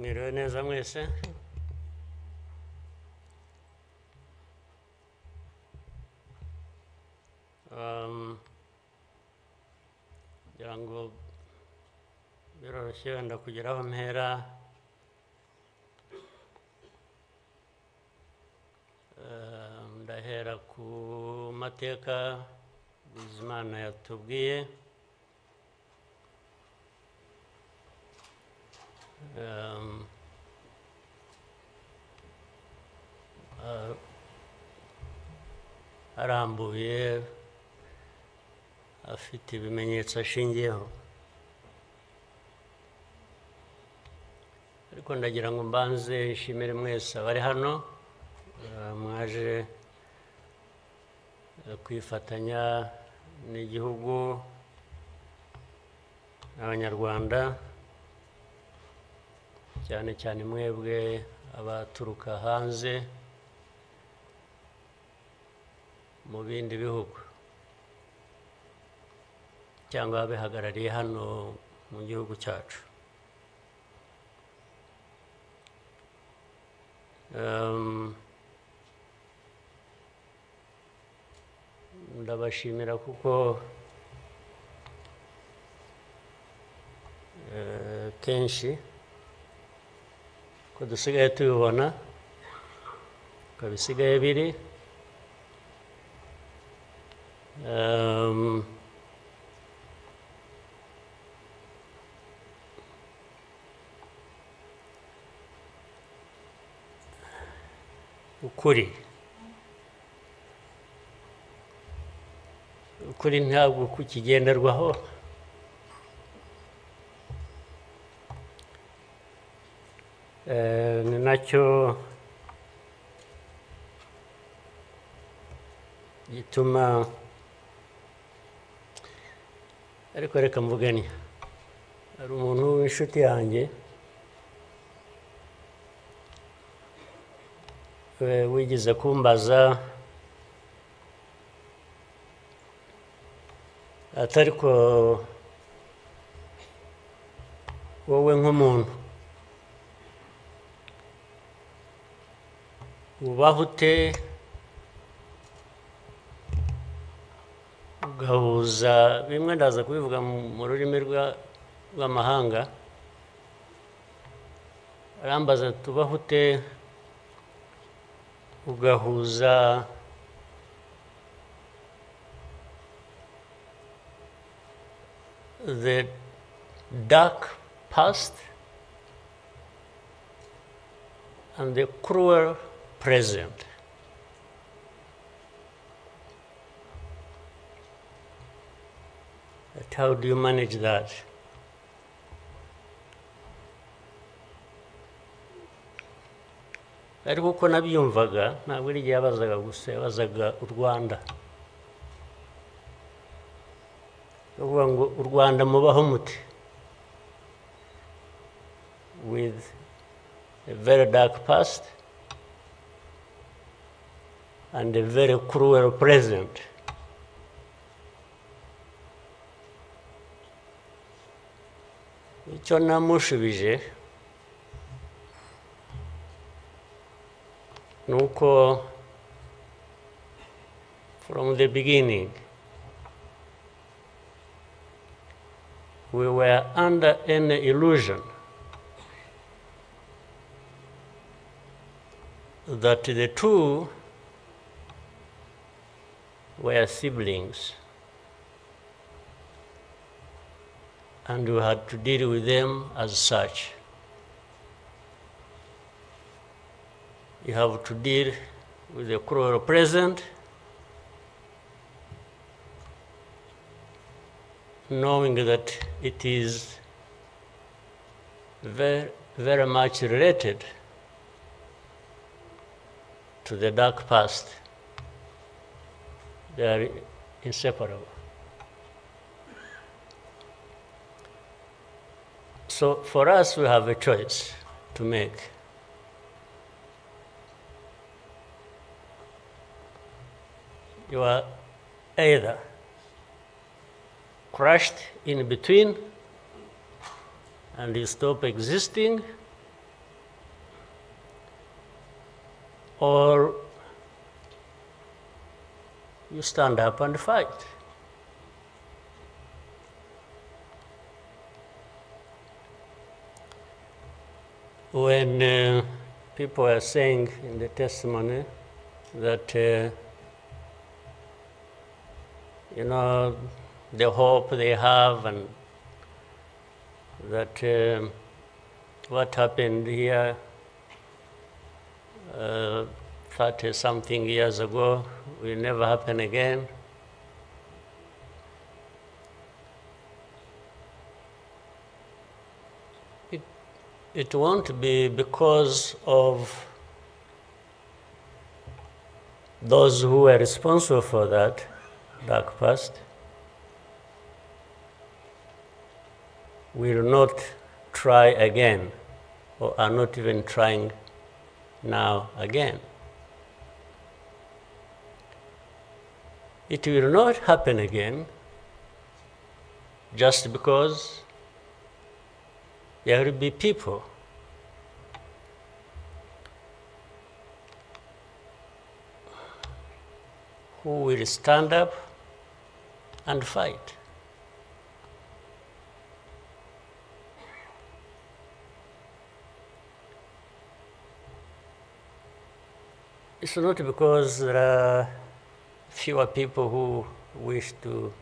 Mwiriwe neza mwese. Ngira ngo biroroshye wenda kugera aho mpera. Ndahera ku mateka Bizimana yatubwiye. Arambuye afite ibimenyetso ashingiyeho, ariko ndagira ngo mbanze nshimire mwese abari hano mwaje kwifatanya n'igihugu n'abanyarwanda, cyane cyane mwebwe abaturuka hanze mu bindi bihugu cyangwa abihagarariye hano mu gihugu cyacu. Ndabashimira kuko kenshi ko dusigaye tubibona ko bisigaye biri. ukuri ntabwo kukigenderwaho, ni nacyo gituma, ariko reka mvugane, hari umuntu w'inshuti yanjye wigeze kumbaza ati ariko wowe nk'umuntu ubaho ute ugahuza bimwe, ndaza kubivuga mu rurimi rw'amahanga, arambaza ati ubaho ute ugahuza the dark past and the cruel present. But how do you manage that? Ariko uko nabyumvaga ntabwo ari igihe yabazaga gusa, yabazaga u Rwanda. Uvuga ngo u Rwanda mubaho muti, with a very dark past and a very cruel present. Icyo namushubije nuko from the beginning we were under an illusion that the two were siblings and we had to deal with them as such. You have to deal with the cruel present, knowing that it is very, very much related to the dark past. They are inseparable. So for us, we have a choice to make. You are either crushed in between and you stop existing, or you stand up and fight. When people are saying in the testimony that, you know, the hope they have and that what happened here 30-something years ago will never happen again. It won't be because of those who were responsible for that dark past will not try again, or are not even trying now again. It will not happen again just because there will be people who will stand up and fight. It's not because there are fewer people who wish to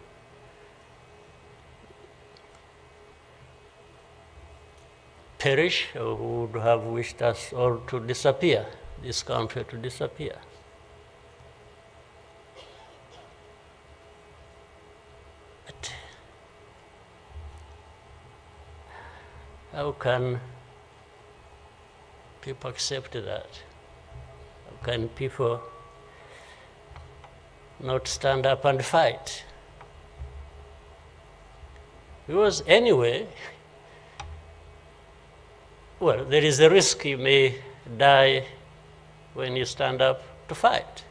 perish or who would have wished us all to disappear, this country to disappear. But how can people accept that? How can people not stand up and fight? Because anyway, well, there is a risk you may die when you stand up to fight.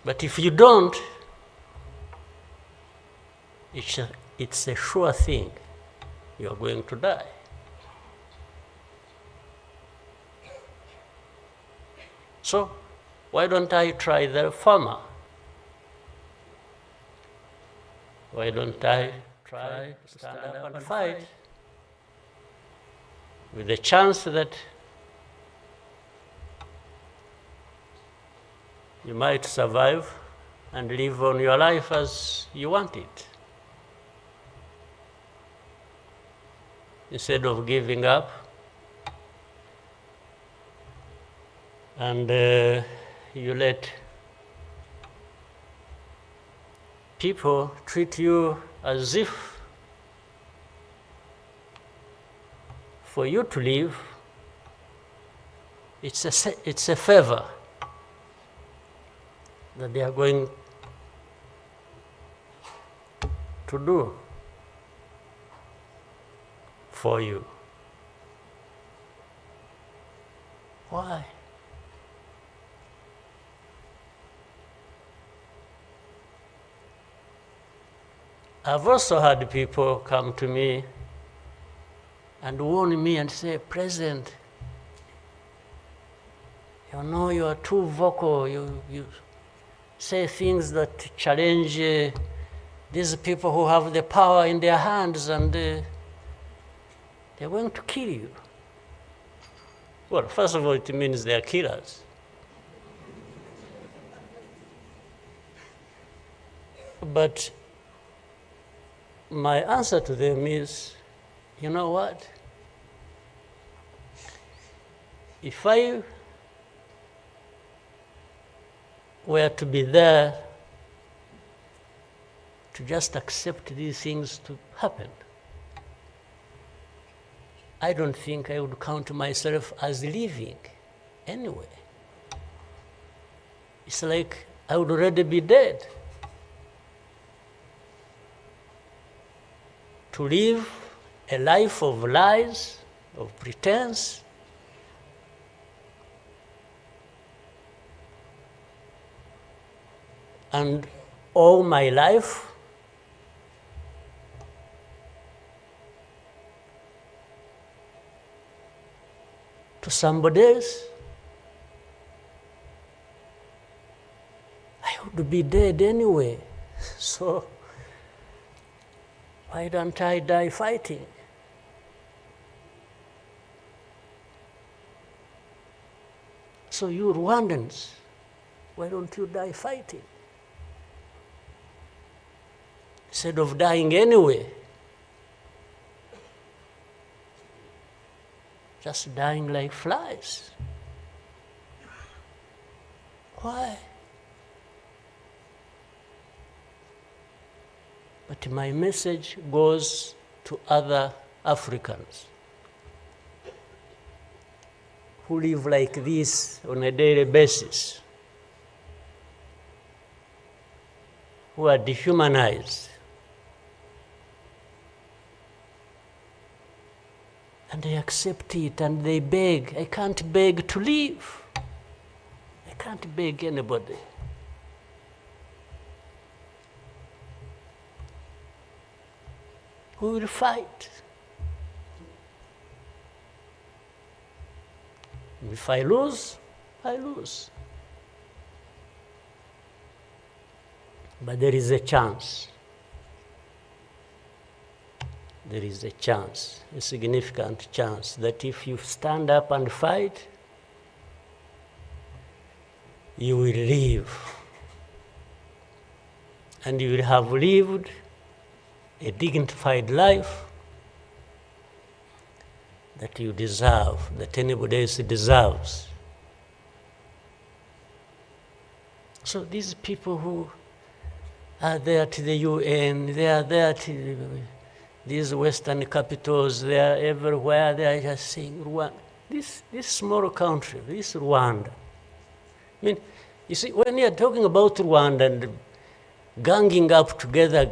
But if you don't, it's a sure thing you are going to die. So why don't I try the former? Why don't I try to stand up and fight with the chance that you might survive and live on your life as you want it, instead of giving up and you let people treat you as if for you to live, it's a favor that they are going to do for you. Why? I've also had people come to me and warn me and say, President, you know you are too vocal, you say things that challenge these people who have the power in their hands and they're going to kill you. Well, first of all, it means they're killers. But my answer to them is, you know what? If I were to be there to just accept these things to happen, I don't think I would count myself as living anyway. It's like I would already be dead. To live a life of lies, of pretense, and all my life to somebody else, I would be dead anyway. So why don't I die fighting? So you Rwandans, why don't you die fighting? Instead of dying anyway, just dying like flies. Why? But my message goes to other Africans who live like this on a daily basis, who are dehumanized. And they accept it and they beg. I can't beg to live. I can't beg anybody. We will fight. If I lose, I lose. But there is a chance. There is a chance, a significant chance, that if you stand up and fight, you will live. And you will have lived a dignified life that you deserve, that anybody else deserves. So these people who are there to the UN, they are there to these Western capitals, they are everywhere, they are just saying, Rwanda, this small country, this Rwanda. I mean, you see, when you are talking about Rwanda and ganging up together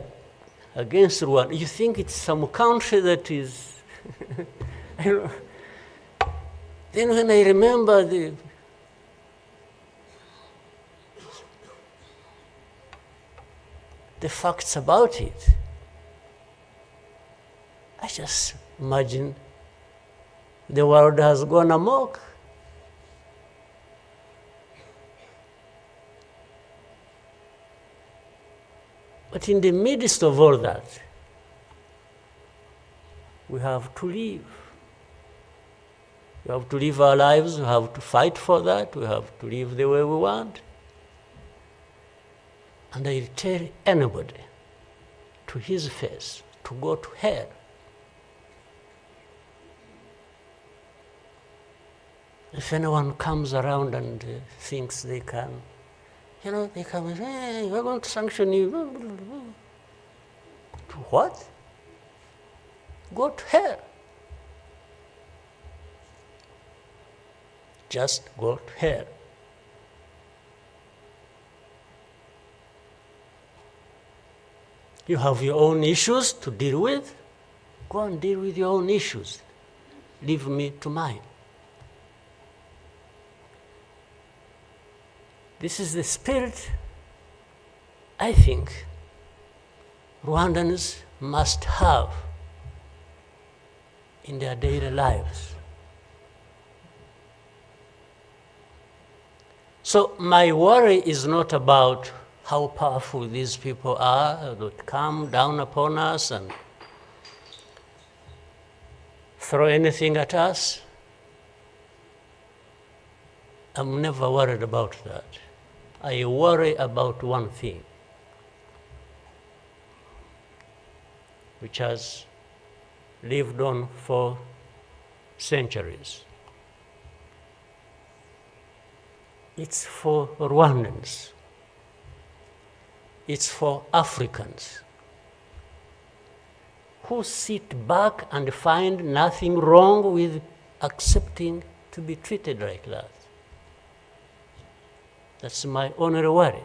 against Rwanda, you think it's some country that is, I don't know. Then when I remember the facts about it, I just imagine the world has gone amok. But in the midst of all that, we have to live. We have to live our lives, we have to fight for that, we have to live the way we want. And I tell anybody to his face to go to hell. If anyone comes around and thinks they can, they come and say, hey, we're going to sanction you. To what? Go to hell. Just go to hell. You have your own issues to deal with. Go and deal with your own issues. Leave me to mine. This is the spirit, I think, Rwandans must have in their daily lives. So my worry is not about how powerful these people are that come down upon us and throw anything at us. I'm never worried about that. I worry about one thing, which has lived on for centuries. It's for Rwandans. It's for Africans who sit back and find nothing wrong with accepting to be treated like that. That's my only worry.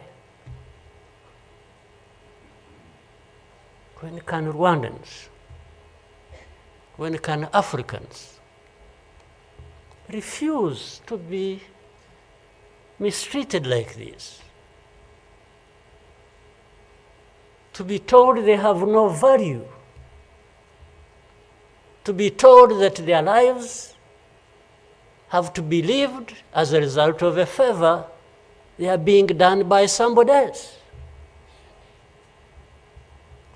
When can Rwandans, when can Africans refuse to be mistreated like this? To be told they have no value, to be told that their lives have to be lived as a result of a favor they are being done by somebody else.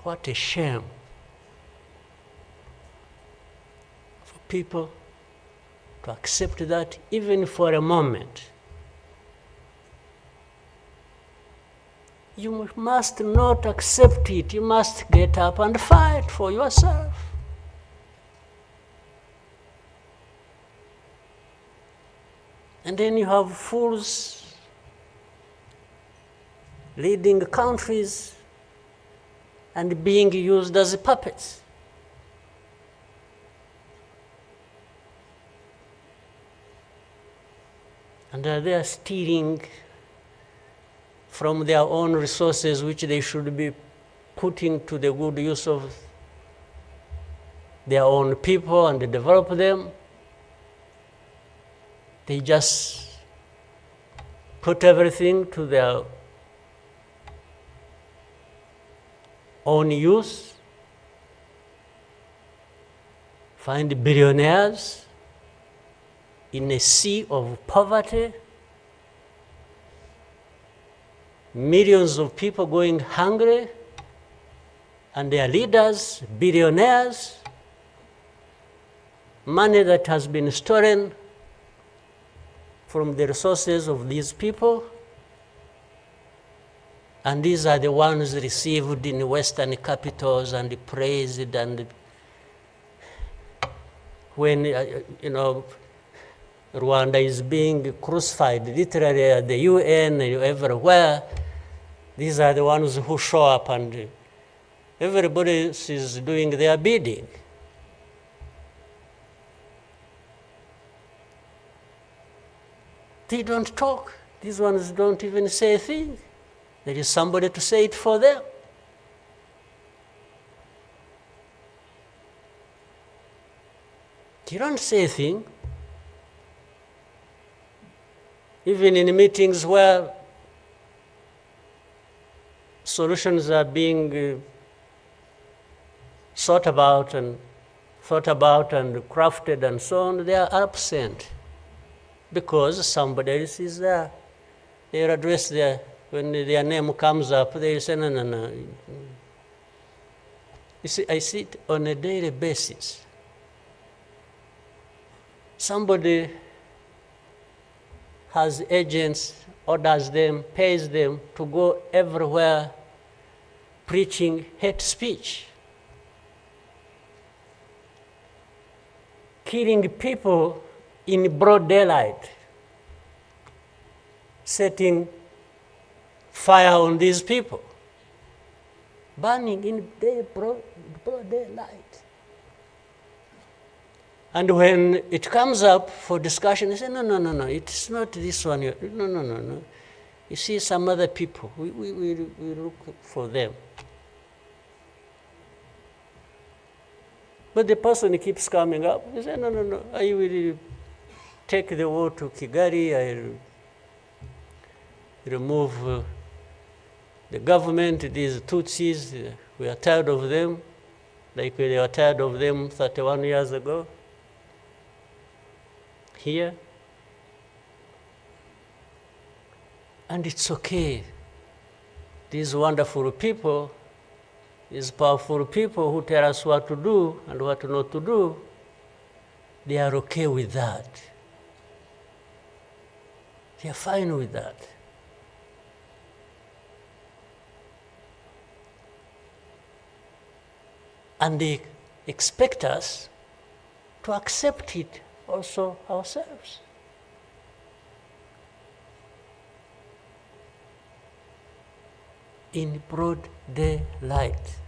What a shame for people to accept that even for a moment. You must not accept it. You must get up and fight for yourself. And then you have fools leading countries and being used as puppets. And they are stealing from their own resources, which they should be putting to the good use of their own people and develop them. They just put everything to their own use, find billionaires in a sea of poverty, millions of people going hungry, and their leaders, billionaires, money that has been stolen from the resources of these people, and these are the ones received in Western capitals and praised, and when, Rwanda is being crucified literally at the UN and everywhere, these are the ones who show up and everybody else is doing their bidding. They don't talk. These ones don't even say a thing. There is somebody to say it for them. You don't say a thing. Even in meetings where solutions are being thought about and crafted and so on, they are absent because somebody else is there. They are addressed there. When their name comes up, they say, no. You see, I see it on a daily basis. Somebody has agents, orders them, pays them to go everywhere preaching hate speech, killing people in broad daylight, setting fire on these people, burning in broad daylight. And when it comes up for discussion, they say, no, it's not this one. No. You see some other people, we look for them. But the person keeps coming up. He says, no, I will take the war to Kigali, I remove the government, these Tutsis, we are tired of them, like we were tired of them 31 years ago. Here. And it's okay. These wonderful people, these powerful people who tell us what to do and what not to do, they are okay with that. They are fine with that. And they expect us to accept it also ourselves. In broad daylight.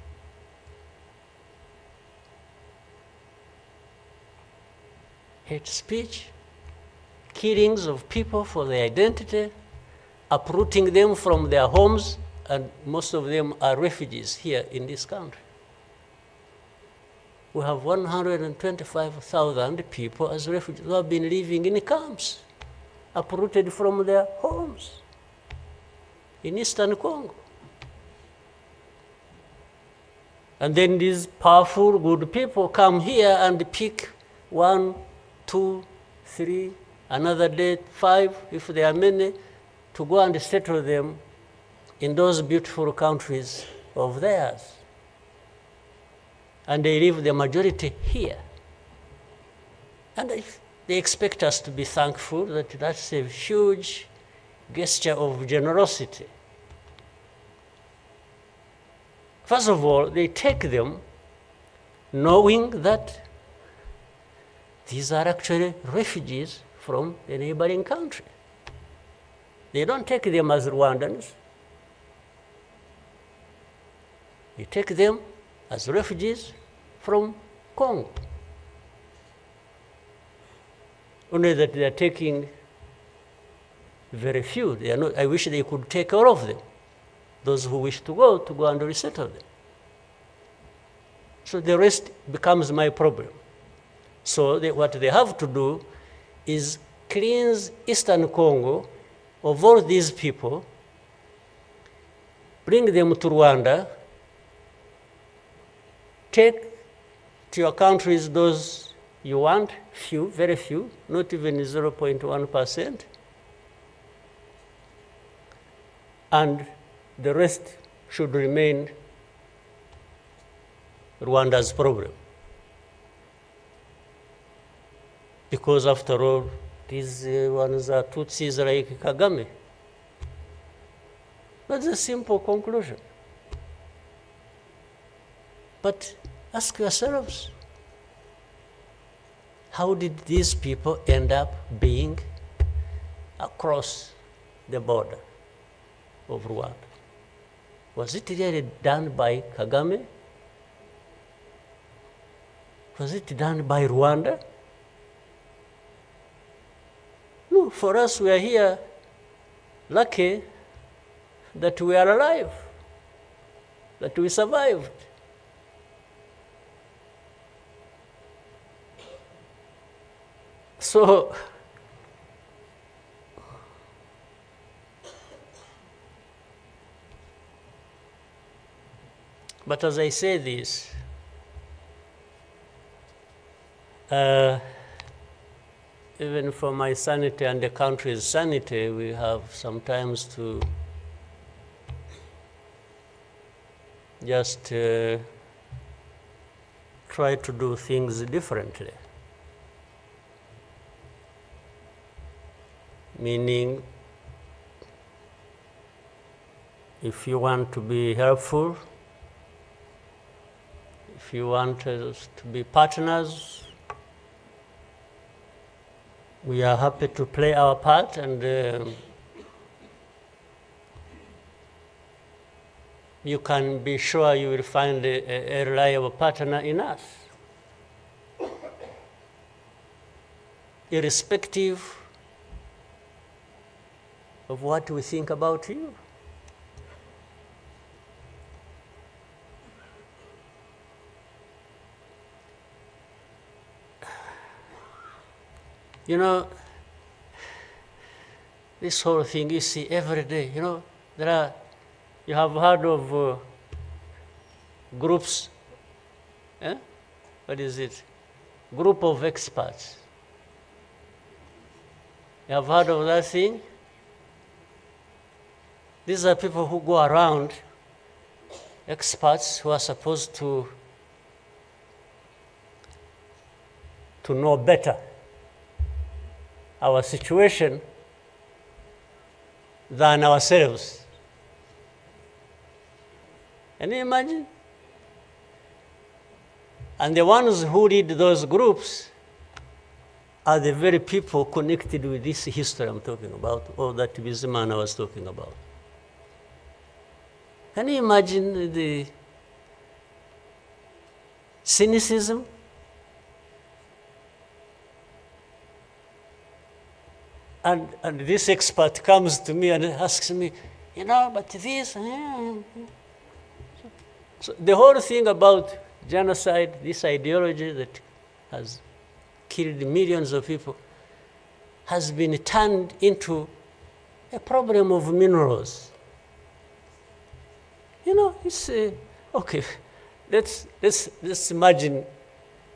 Hate speech, killings of people for their identity, uprooting them from their homes, and most of them are refugees here in this country. We have 125,000 people as refugees who have been living in camps, uprooted from their homes in Eastern Congo. And then these powerful, good people come here and pick 1, 2, 3, another day 5, if there are many, to go and settle them in those beautiful countries of theirs. And they leave the majority here. And they expect us to be thankful that that's a huge gesture of generosity. First of all, they take them knowing that these are actually refugees from a neighboring country. They don't take them as Rwandans. They take them as refugees from Congo. Only that they are taking very few. They are not, I wish they could take all of them. Those who wish to go and resettle them. So the rest becomes my problem. So what they have to do is cleanse Eastern Congo of all these people, bring them to Rwanda, take to your countries those you want, few, very few, not even 0.1%, and the rest should remain Rwanda's problem. Because after all, these ones are Tutsis like Kagame. That's a simple conclusion. But ask yourselves, how did these people end up being across the border of Rwanda? Was it really done by Kagame? Was it done by Rwanda? No, for us, we are here lucky that we are alive, that we survived. So, but as I say this, even for my sanity and the country's sanity, we have sometimes to just try to do things differently. Meaning, if you want to be helpful, if you want us to be partners, we are happy to play our part, and you can be sure you will find a reliable partner in us, irrespective of what we think about you. You know, this whole thing you see every day, you know, you have heard of groups, what is it? Group of experts. You have heard of that thing? These are people who go around, experts who are supposed to know better our situation than ourselves. Can you imagine? And the ones who lead those groups are the very people connected with this history I'm talking about, or that businessman I was talking about. Can you imagine the cynicism? And this expert comes to me and asks me, you know, but this, So the whole thing about genocide, this ideology that has killed millions of people, has been turned into a problem of minerals. You know, it's okay. Let's imagine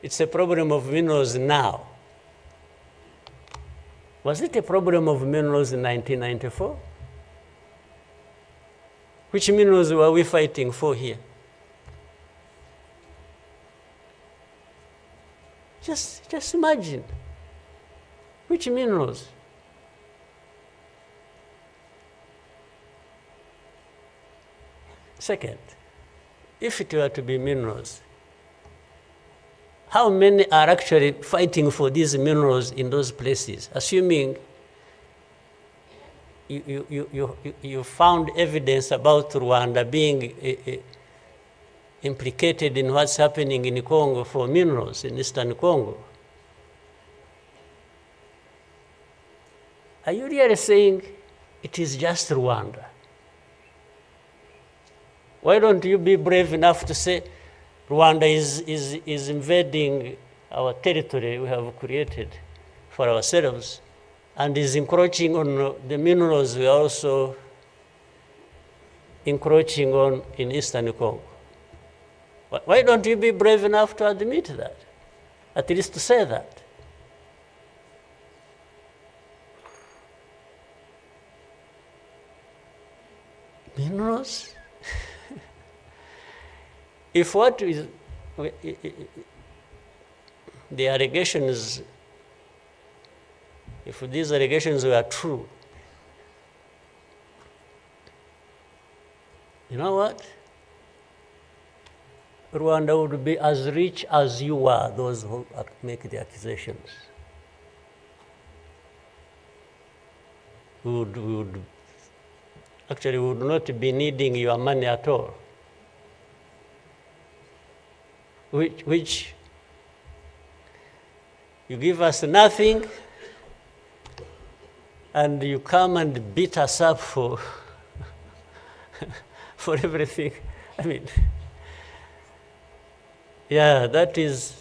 it's a problem of minerals now. Was it a problem of minerals in 1994? Which minerals were we fighting for here? Just imagine. Which minerals? Second, if it were to be minerals, how many are actually fighting for these minerals in those places? Assuming you found evidence about Rwanda being implicated in what's happening in Congo for minerals in Eastern Congo. Are you really saying it is just Rwanda? Why don't you be brave enough to say Rwanda is invading our territory we have created for ourselves and is encroaching on the minerals we are also encroaching on in Eastern Congo? Why don't you be brave enough to admit that? At least to say that. Minerals? If what is the allegations, if these allegations were true, you know what? Rwanda would be as rich as you are, those who make the accusations. We would not be needing your money at all. Which you give us nothing and you come and beat us up for for everything. I mean, yeah, that is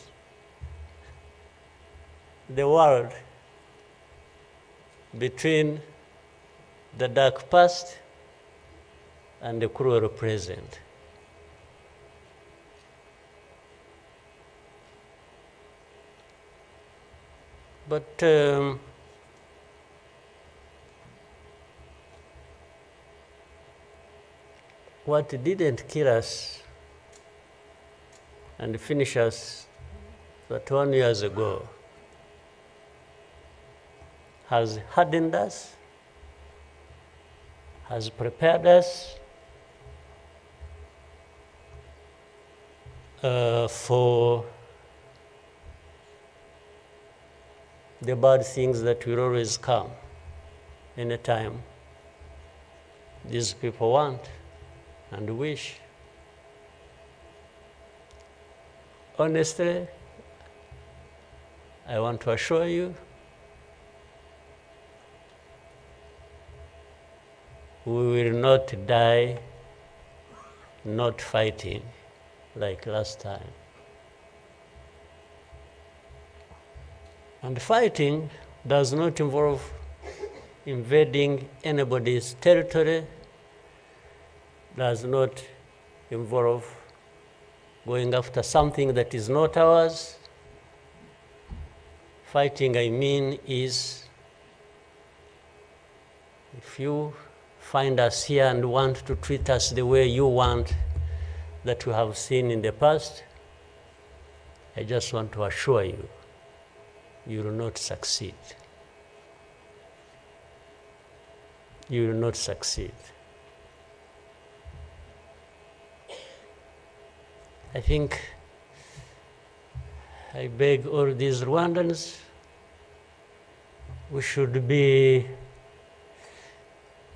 the world between the dark past and the cruel present. But what didn't kill us and finish us 21 years ago has hardened us, has prepared us for the bad things that will always come anytime these people want and wish. Honestly, I want to assure you, we will not die not fighting like last time. And fighting does not involve invading anybody's territory, does not involve going after something that is not ours. Fighting, I mean, is if you find us here and want to treat us the way you want that we have seen in the past, I just want to assure you, you will not succeed. You will not succeed. I think I beg all these Rwandans, we should be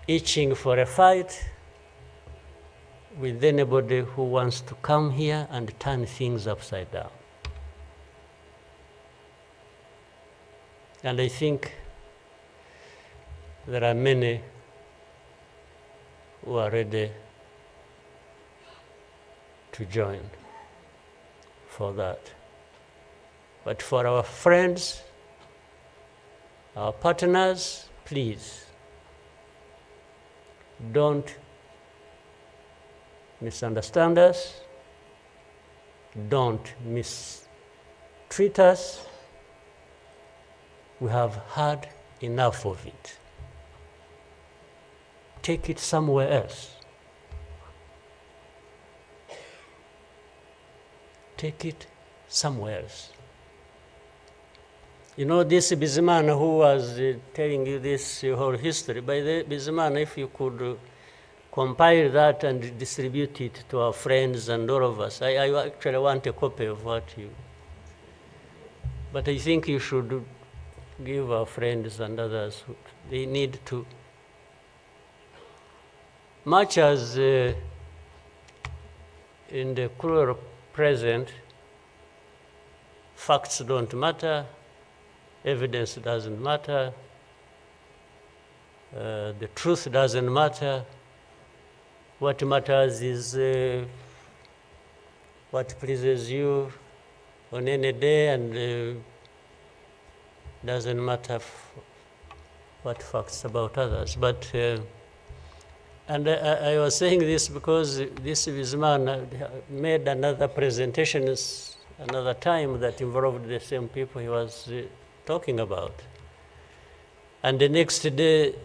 itching for a fight with anybody who wants to come here and turn things upside down. And I think there are many who are ready to join for that. But for our friends, our partners, please, don't misunderstand us, don't mistreat us. We have had enough of it. Take it somewhere else. Take it somewhere else. You know, this Bizimana who was telling you this whole history, by the Bizimana, if you could compile that and distribute it to our friends and all of us. I actually want a copy of what you... But I think you should give our friends and others, they need to... Much as in the cruel present, facts don't matter, evidence doesn't matter, the truth doesn't matter. What matters is what pleases you on any day, and doesn't matter what facts about others. But and I was saying this because this Bizman made another presentation another time that involved the same people he was talking about. And the next day,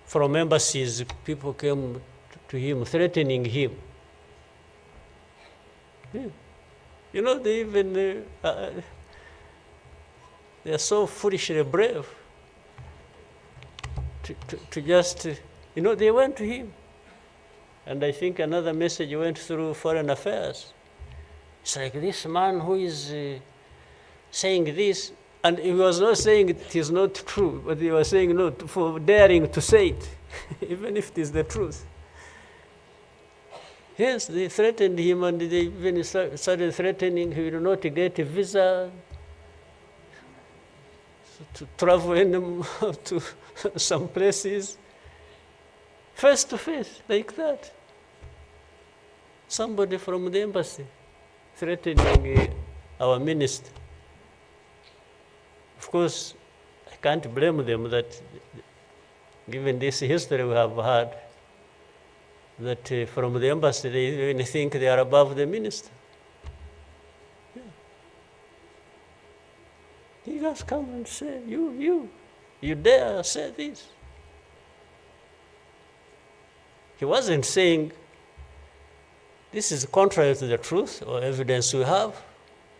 from embassies, people came to him, threatening him. Yeah. You know, they even, they are so foolishly brave to just, you know, they went to him. And I think another message went through Foreign Affairs. It's like this man who is saying this, and he was not saying it is not true, but he was saying no for daring to say it, even if it is the truth. Yes, they threatened him, and they even started threatening he will not get a visa to travel to some places, face to face, like that. Somebody from the embassy threatening our minister. Of course, I can't blame them that, given this history we have had, that from the embassy they even think they are above the minister. Yeah. He just come and say, you dare say this. He wasn't saying, this is contrary to the truth or evidence we have.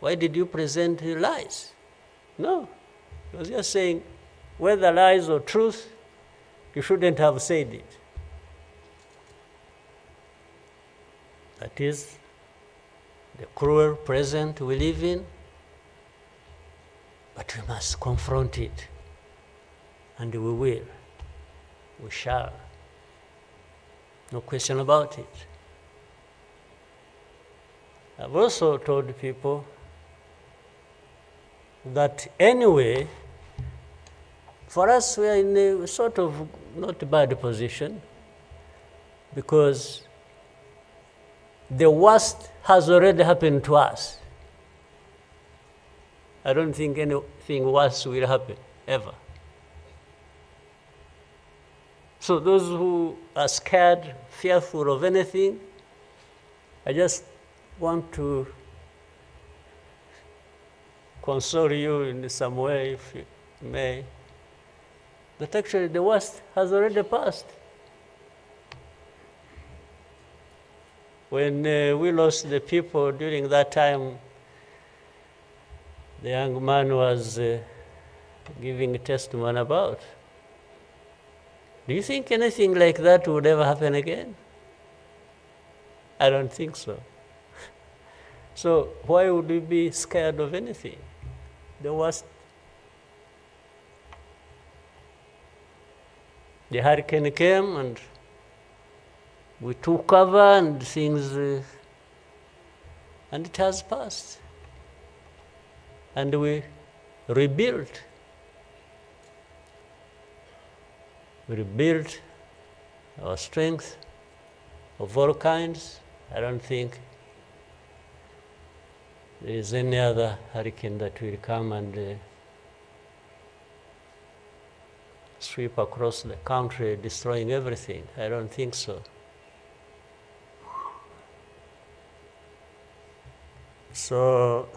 Why did you present lies? No. He was just saying, whether lies or truth, you shouldn't have said it. That is the cruel present we live in, but we must confront it, and we will. We shall. No question about it. I've also told people that anyway, for us, we are in a sort of not bad position, because the worst has already happened to us. I don't think anything worse will happen, ever. So those who are scared, fearful of anything, I just want to console you in some way, if you may, that actually the worst has already passed. When we lost the people during that time, the young man was giving a testimony about. Do you think anything like that would ever happen again? I don't think so. So why would we be scared of anything? The worst. The hurricane came and we took cover and things, and it has passed. And we rebuilt. We rebuilt our strength of all kinds. I don't think there is any other hurricane that will come and sweep across the country, destroying everything. I don't think so. So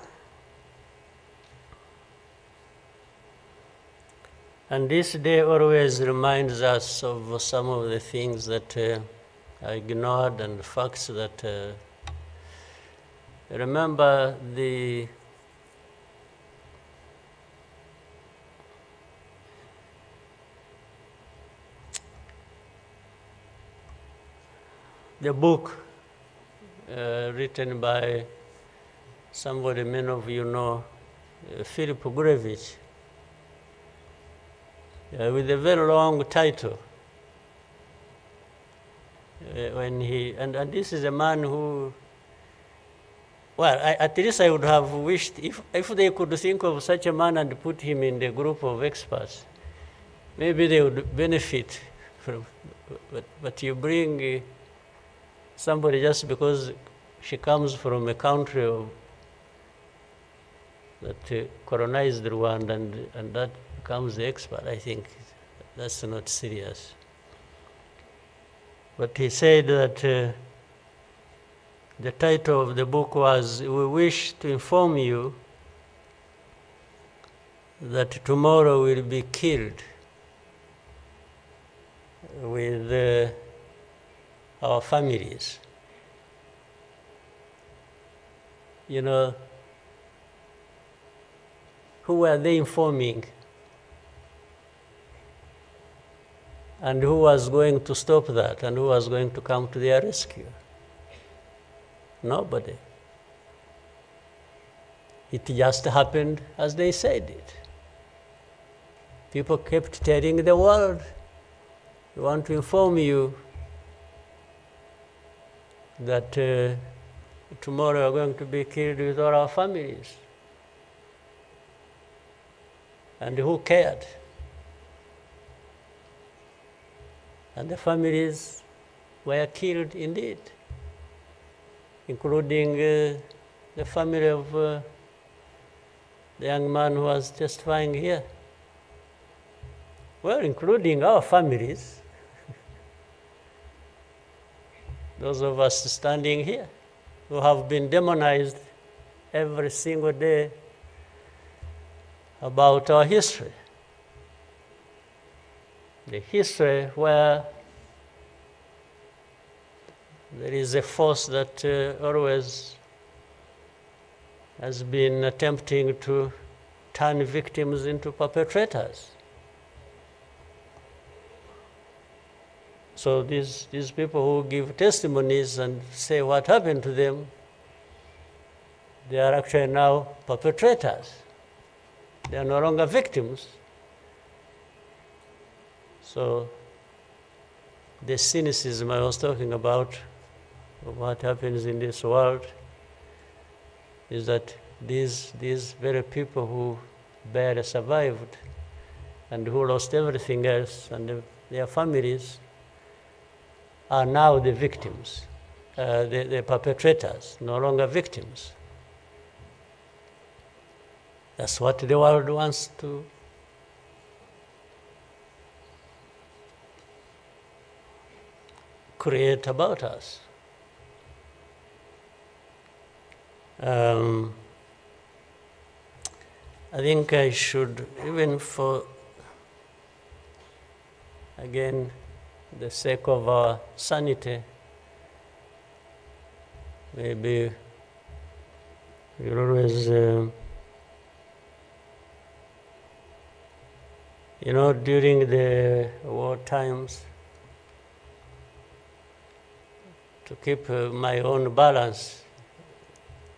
And this day always reminds us of some of the things that I ignored and facts that remember the book written by somebody many of you know, Philip Gurevich, with a very long title. When he and this is a man who, well, at least I would have wished if they could think of such a man and put him in the group of experts, maybe they would benefit from. But you bring somebody just because she comes from a country that colonized Rwanda and that becomes the expert. I think that's not serious. But he said that the title of the book was, "We wish to inform you that tomorrow will be killed with our families." You know, who were they informing? And who was going to stop that? And who was going to come to their rescue? Nobody. It just happened as they said it. People kept telling the world, "We want to inform you that tomorrow we are going to be killed with all our families." And who cared? And the families were killed indeed, including the family of the young man who was testifying here. Well, including our families, those of us standing here, who have been demonized every single day about our history. The history where there is a force that always has been attempting to turn victims into perpetrators. So these people who give testimonies and say what happened to them, they are actually now perpetrators. They are no longer victims. So the cynicism I was talking about of what happens in this world is that these very people who barely survived and who lost everything else and their families are now the victims, the perpetrators, no longer victims. That's what the world wants to create about us. I think I should, even for, again, the sake of our sanity, maybe we'll always, during the war times, to keep my own balance,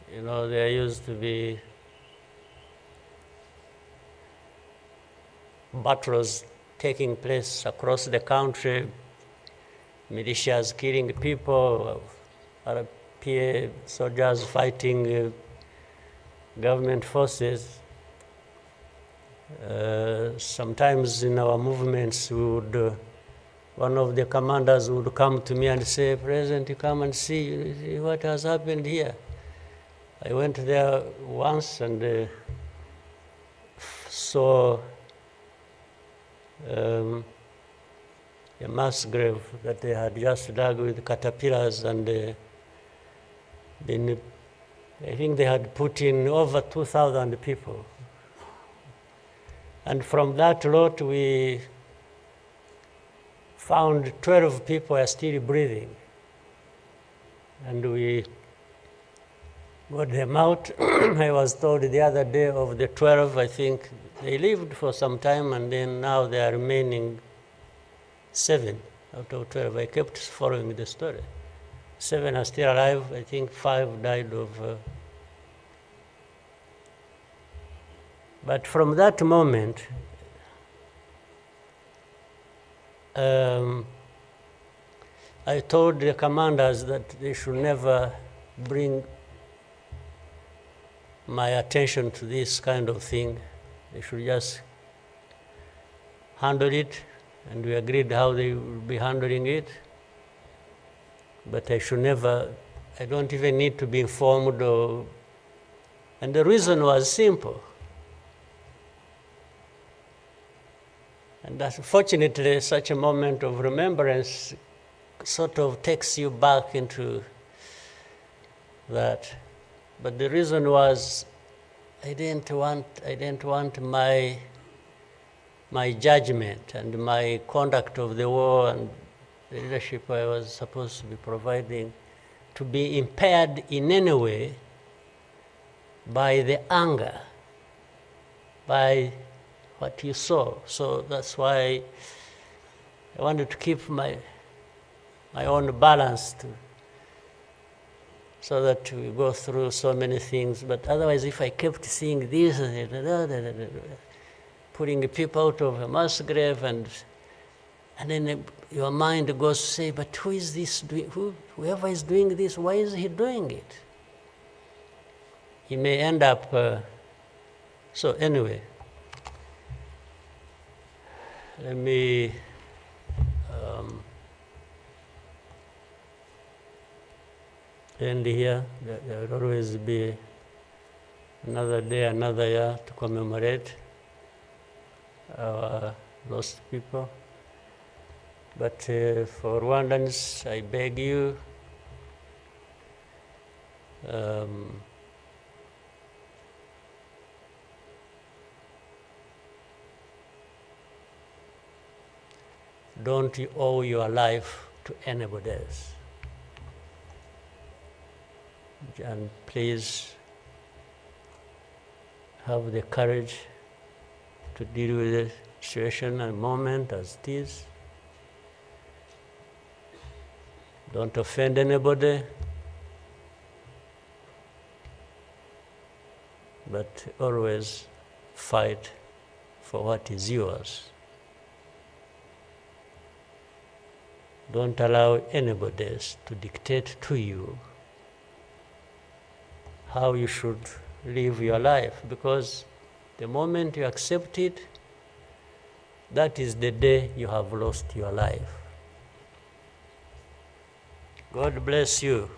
there used to be battles taking place across the country, militias killing people, RPA soldiers fighting government forces. Sometimes in our movements, one of the commanders would come to me and say, "President, you come and see what has happened here." I went there once and saw a mass grave that they had just dug with caterpillars, and I think they had put in over 2,000 people. And from that lot, we found 12 people are still breathing. And we got them out. I was told the other day of the 12, I think they lived for some time, and then now they are remaining 7 out of 12. I kept following the story. 7 are still alive. I think 5 died of... But from that moment, I told the commanders that they should never bring my attention to this kind of thing. They should just handle it, and we agreed how they will be handling it. But I should never, I don't even need to be informed or, and the reason was simple. And that fortunately, such a moment of remembrance sort of takes you back into that. But the reason was I didn't want my judgment and my conduct of the war and the leadership I was supposed to be providing to be impaired in any way by the anger, by what you saw. So that's why I wanted to keep my own balance so that we go through so many things. But otherwise, if I kept seeing this, putting people out of a mass grave, and then your mind goes to say, but who is this doing? Whoever is doing this, why is he doing it? He may end up... So anyway, let me end here. There will always be another day, another year to commemorate our lost people. But for Rwandans, I beg you, don't you owe your life to anybody else. And please have the courage to deal with the situation and moment as it is. Don't offend anybody, but always fight for what is yours. Don't allow anybody else to dictate to you how you should live your life, because the moment you accept it, that is the day you have lost your life. God bless you.